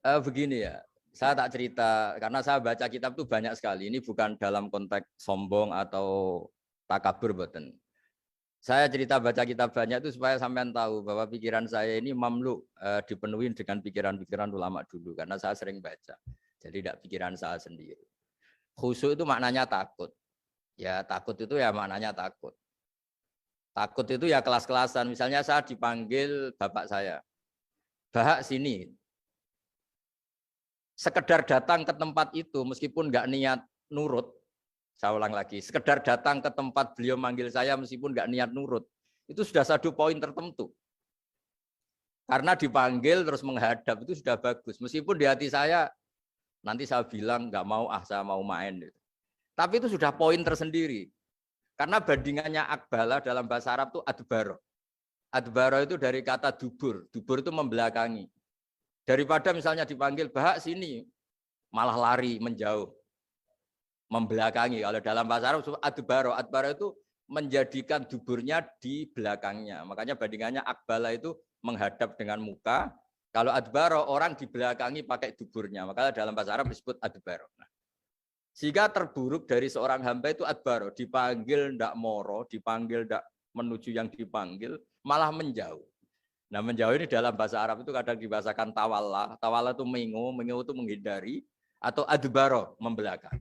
Begini ya, saya tak cerita karena saya baca kitab itu banyak sekali. Ini bukan dalam konteks sombong atau takabur, boten. Saya cerita baca kitab banyak itu supaya sampean tahu bahwa pikiran saya ini mamlu dipenuhi dengan pikiran-pikiran ulama dulu karena saya sering baca. Jadi tidak pikiran saya sendiri. Khusyuk itu maknanya takut. Ya takut itu ya maknanya takut. Takut itu ya kelas-kelasan. Misalnya saya dipanggil bapak saya, Bahak sini. Sekedar datang ke tempat itu meskipun nggak niat nurut, saya ulang lagi, sekedar datang ke tempat beliau manggil saya meskipun nggak niat nurut, itu sudah satu poin tertentu. Karena dipanggil terus menghadap itu sudah bagus. Meskipun di hati saya nanti saya bilang nggak mau, saya mau main. Tapi itu sudah poin tersendiri. Karena bandingannya akbala dalam bahasa Arab itu adbaro. Adbaro itu dari kata dubur. Dubur itu membelakangi. Daripada misalnya dipanggil Bahak sini, malah lari menjauh, membelakangi. Kalau dalam bahasa Arab adbaro, adbaro itu menjadikan duburnya di belakangnya. Makanya bandingannya akbala itu menghadap dengan muka. Kalau adbaro orang di belakangi pakai duburnya. Makanya dalam bahasa Arab disebut adbaro. Nah, sehingga terburuk dari seorang hamba itu adbaro, dipanggil ndak moro, dipanggil ndak menuju yang dipanggil, malah menjauh. Nah menjauh ini dalam bahasa Arab itu kadang dibahasakan tawalla. Tawalla itu mengo itu menghindari, atau adbaro, membelakang.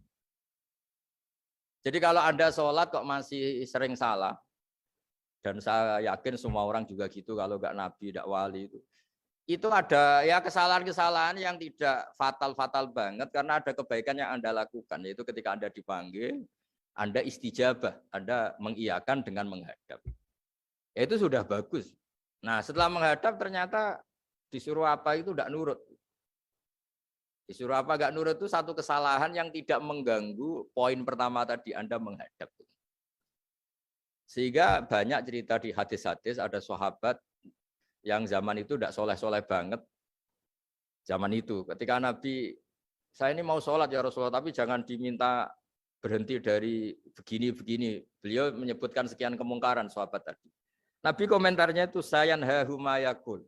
Jadi kalau Anda sholat kok masih sering salah, dan saya yakin semua orang juga gitu kalau nggak nabi, nggak wali itu ada ya kesalahan-kesalahan yang tidak fatal-fatal banget karena ada kebaikan yang Anda lakukan, yaitu ketika Anda dipanggil, Anda istijabah, Anda mengiyakan dengan menghadap. Ya, itu sudah bagus. Nah setelah menghadap ternyata disuruh apa itu tidak nurut. Disuruh apa nggak nurut itu satu kesalahan yang tidak mengganggu poin pertama tadi Anda menghadap. Sehingga banyak cerita di hadis-hadis ada sahabat yang zaman itu tidak soleh-soleh banget. Zaman itu ketika Nabi, saya ini mau sholat ya Rasulullah tapi jangan diminta berhenti dari begini-begini. Beliau menyebutkan sekian kemungkaran sahabat tadi. Nabi komentarnya itu sayan hahumayakul.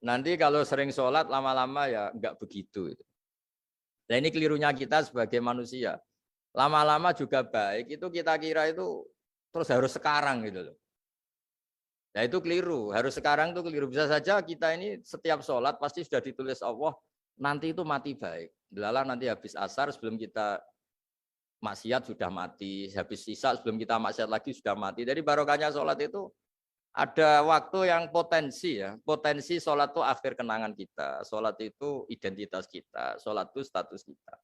Nanti kalau sering sholat lama-lama ya enggak begitu. Nah ini kelirunya kita sebagai manusia. Lama-lama juga baik itu kita kira itu terus harus sekarang gitu loh. Nah itu keliru. Harus sekarang itu keliru. Bisa saja kita ini setiap sholat pasti sudah ditulis Allah nanti itu mati baik. Delala nanti habis asar sebelum kita maksiat sudah mati. Habis sisa sebelum kita maksiat lagi sudah mati. Jadi barokahnya sholat itu ada waktu yang potensi ya, potensi sholat itu akhir kenangan kita, sholat itu identitas kita, sholat itu status kita.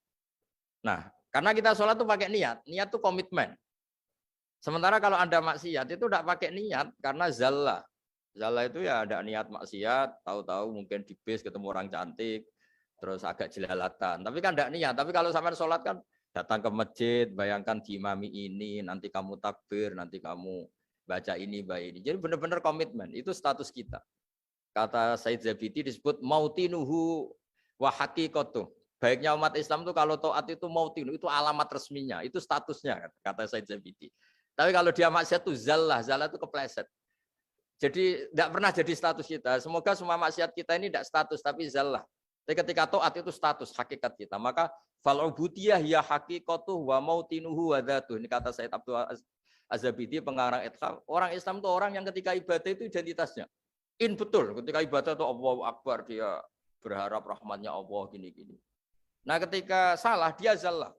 Nah, karena kita sholat itu pakai niat, niat itu komitmen. Sementara kalau Anda maksiat itu tidak pakai niat karena zallah. Zallah itu ya ada niat maksiat, tahu-tahu mungkin di bis ketemu orang cantik, terus agak jelalatan. Tapi kan tidak niat. Tapi kalau sampai sholat kan datang ke masjid, bayangkan diimami ini, nanti kamu takbir, nanti kamu baca ini, baca ini. Jadi benar-benar komitmen. Itu status kita. Kata Said Zabidi disebut mautinuhu wa haqiqatuh. Baiknya umat Islam itu kalau taat itu mautinu, itu alamat resminya, itu statusnya, kata Said Zabidi. Tapi kalau dia maksiat itu zallah, zallah itu kepleset. Jadi tidak pernah jadi status kita. Semoga semua maksiat kita ini tidak status, tapi zallah. Tapi ketika taat itu status, hakikat kita. Maka fal'ubudiyah ya haqiqatuh wa mautinuhu wa dhatuh. Ini kata Said Abdul Az-Zabidi pengarang Ithaf. Orang Islam itu orang yang ketika ibadah itu identitasnya. Betul, ketika ibadah itu Allahu Akbar, dia berharap rahmatnya Allah gini-gini. Nah ketika salah, dia zallah.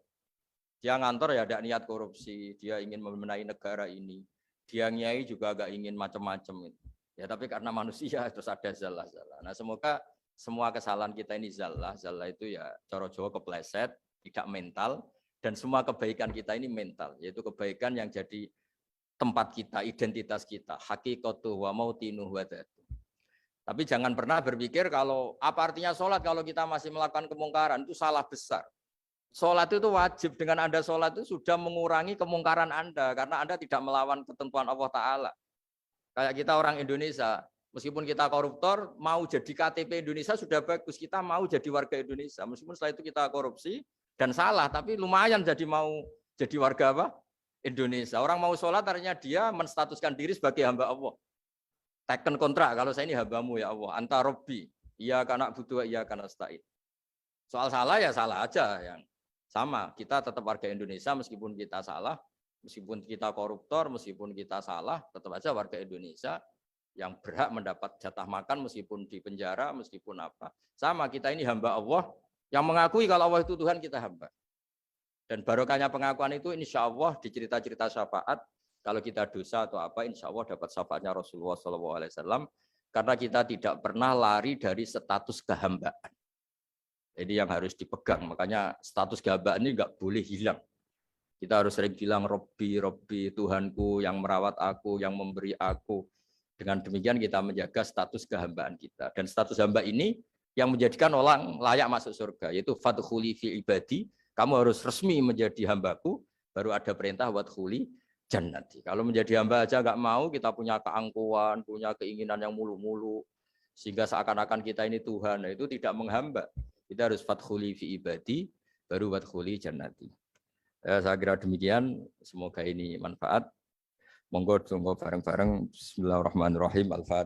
Dia ngantor ya ada niat korupsi, dia ingin membenahi negara ini. Dia nyai juga agak ingin macam-macam. Ya tapi karena manusia terus ada zallah-zallah. Nah semoga semua kesalahan kita ini zallah. Zallah itu ya cara Jawa kepleset, tidak mental. Dan semua kebaikan kita ini mental, yaitu kebaikan yang jadi tempat kita, identitas kita, haqiqatuh wa mautinuh wa dhatuh. Tapi jangan pernah berpikir kalau apa artinya sholat kalau kita masih melakukan kemungkaran, itu salah besar. Sholat itu wajib, dengan Anda sholat itu sudah mengurangi kemungkaran Anda, karena Anda tidak melawan ketentuan Allah Ta'ala. Kayak kita orang Indonesia, meskipun kita koruptor, mau jadi KTP Indonesia sudah bagus, kita mau jadi warga Indonesia. Meskipun setelah itu kita korupsi, dan salah, tapi lumayan jadi mau jadi warga apa? Indonesia. Orang mau sholat artinya dia menstatuskan diri sebagai hamba Allah. Teken kontrak, kalau saya ini hambamu ya Allah. Anta Robbi, iya karena butuh, iya karena stain. Soal salah ya salah aja yang sama. Kita tetap warga Indonesia meskipun kita salah, meskipun kita koruptor, meskipun kita salah, tetap aja warga Indonesia yang berhak mendapat jatah makan meskipun di penjara, meskipun apa. Sama, kita ini hamba Allah yang mengakui kalau Allah itu Tuhan, kita hamba. Dan barokahnya pengakuan itu insya Allah di cerita-cerita syafaat, kalau kita dosa atau apa, insya Allah dapat syafaatnya Rasulullah SAW, karena kita tidak pernah lari dari status kehambaan. Jadi yang harus dipegang, makanya status kehambaan ini nggak boleh hilang. Kita harus sering bilang, Robbi, Robbi, Tuhanku yang merawat aku, yang memberi aku. Dengan demikian kita menjaga status kehambaan kita. Dan status hamba ini yang menjadikan orang layak masuk surga, yaitu fadkhuli fi ibadi, kamu harus resmi menjadi hambaku, baru ada perintah wadkhuli jannati. Kalau menjadi hamba aja nggak mau, kita punya keangkuhan, punya keinginan yang mulu-mulu, sehingga seakan-akan kita ini Tuhan, nah itu tidak menghamba. Kita harus fadkhuli fi ibadi, baru wadkhuli jannati. Saya kira demikian, semoga ini manfaat. Monggo bareng-bareng. Bismillahirrahmanirrahim. Al-Fatihah.